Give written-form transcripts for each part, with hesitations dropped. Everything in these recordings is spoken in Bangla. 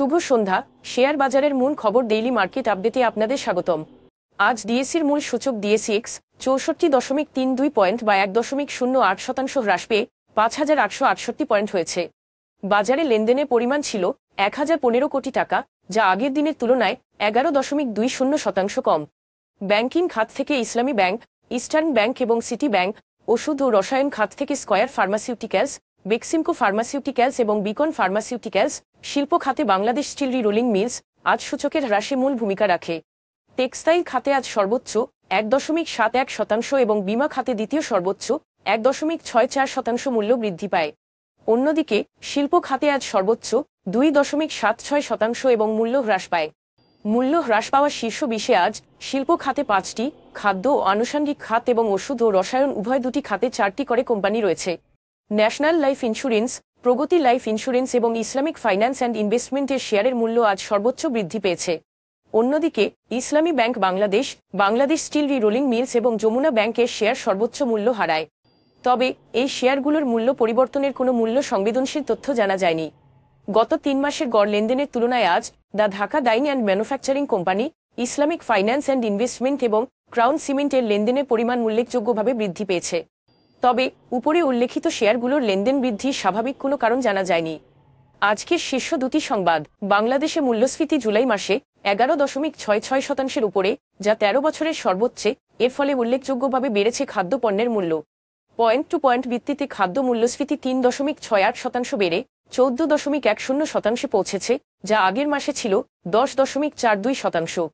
শুভ সন্ধ্যা। শেয়ার বাজারের মূল খবর ডেইলি মার্কেট আপডেটে আপনাদের স্বাগতম। আজ ডিএসইর মূল সূচক ডিএসইএক্স 64.32 পয়েন্ট বা 1.08% হ্রাস পেয়ে 5,868 পয়েন্ট হয়েছে। বাজারে লেনদেনের পরিমাণ ছিল 1,015 কোটি টাকা, যা আগের দিনের তুলনায় 11.20% কম। ব্যাংকিং খাত থেকে ইসলামী ব্যাংক, ইস্টার্ন ব্যাংক এবং সিটি ব্যাংক, ওষুধ ও রসায়ন খাত থেকে স্কয়ার ফার্মাসিউটিক্যালস, বেক্সিমকো ফার্মাসিউটিক্যালস এবং বিকন ফার্মাসিউটিক্যালস, শিল্প খাতে বাংলাদেশ স্টিল রোলিং মিলস আজ সূচকের হ্রাসে মূল ভূমিকা রাখে। টেক্সটাইল খাতে আজ সর্বোচ্চ 1.71% এবং বীমা খাতে দ্বিতীয় সর্বোচ্চ 1.64% মূল্য বৃদ্ধি পায়। অন্যদিকে শিল্প খাতে আজ সর্বোচ্চ 2.76% এবং মূল্য হ্রাস পায়। মূল্য হ্রাস পাওয়া শীর্ষ 20-এ আজ শিল্প খাতে 5টি, খাদ্য ও আনুষঙ্গিক খাত এবং ওষুধ ও রসায়ন উভয় দুটি খাতে 4টি করে কোম্পানি রয়েছে। National Life Insurance, Pragati Life Insurance এবং ইসলামিক ফাইন্যান্স অ্যান্ড ইনভেস্টমেন্টের শেয়ারের মূল্য আজ সর্বোচ্চ বৃদ্ধি পেয়েছে। অন্যদিকে Islami Bank Bangladesh, Bangladesh Steel Rolling Mills এবং যমুনা ব্যাংকের শেয়ার সর্বোচ্চ মূল্য হারায়। তবে এই শেয়ারগুলোর মূল্য পরিবর্তনের কোনো মূল্য সংবেদনশীল তথ্য জানা যায়নি। গত 3 মাসের গড় লেনদেনের তুলনায় আজ the Dhaka Dyeing and Manufacturing Company, Islamic Finance and Investment এবং ক্রাউন সিমেন্টের লেনদেনের পরিমাণ উল্লেখযোগ্যভাবে বৃদ্ধি পেয়েছে। তবে উপরে উল্লেখিত শেয়ারগুলোর লেনদেন বৃদ্ধির স্বাভাবিক কোনো কারণ জানা যায়নি। আজকের শীর্ষ দুটি সংবাদ: বাংলাদেশে মূল্যস্ফীতি জুলাই মাসে 11.66% উপরে, যা 13 বছরের সর্বোচ্চে। এর ফলে উল্লেখযোগ্যভাবে বেড়েছে খাদ্যপণ্যের মূল্য। পয়েন্ট টু পয়েন্ট ভিত্তিতে খাদ্য মূল্যস্ফীতি 3.68% বেড়ে 14.10% পৌঁছেছে, যা আগের মাসে ছিল 10.42%।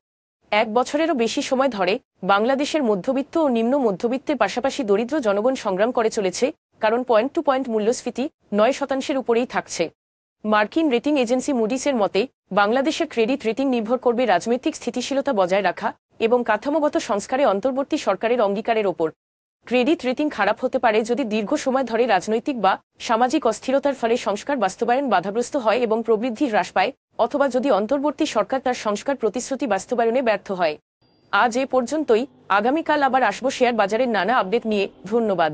এক বছরেরও বেশি সময় ধরে বাংলাদেশের মধ্যবিত্ত ও নিম্ন মধ্যবিত্তের পাশাপাশি দরিদ্র জনগণ সংগ্রাম করে চলেছে, কারণ পয়েন্ট টু পয়েন্ট মূল্যস্ফীতি 9% উপরেই থাকছে। মার্কিন রেটিং এজেন্সি মুডিসের মতে, বাংলাদেশের ক্রেডিট রেটিং নির্ভর করবে রাজনৈতিক স্থিতিশীলতা বজায় রাখা এবং কাঠামোগত সংস্কারে অন্তর্বর্তী সরকারের অঙ্গীকারের ওপর। ক্রেডিট রেটিং খারাপ হতে পারে যদি দীর্ঘ সময় ধরে রাজনৈতিক বা সামাজিক অস্থিরতার ফলে সংস্কার বাস্তবায়ন বাধাগ্রস্ত হয় এবং প্রবৃদ্ধি হ্রাস পায়, অথবা যদি অন্তর্বর্তী সরকার তার সংস্কার প্রতিশ্রুতি বাস্তবায়নে ব্যর্থ হয়। আজ এ পর্যন্তই। আগামীকাল আবার আসবো শেয়ার বাজারের নানা আপডেট নিয়ে। ধন্যবাদ।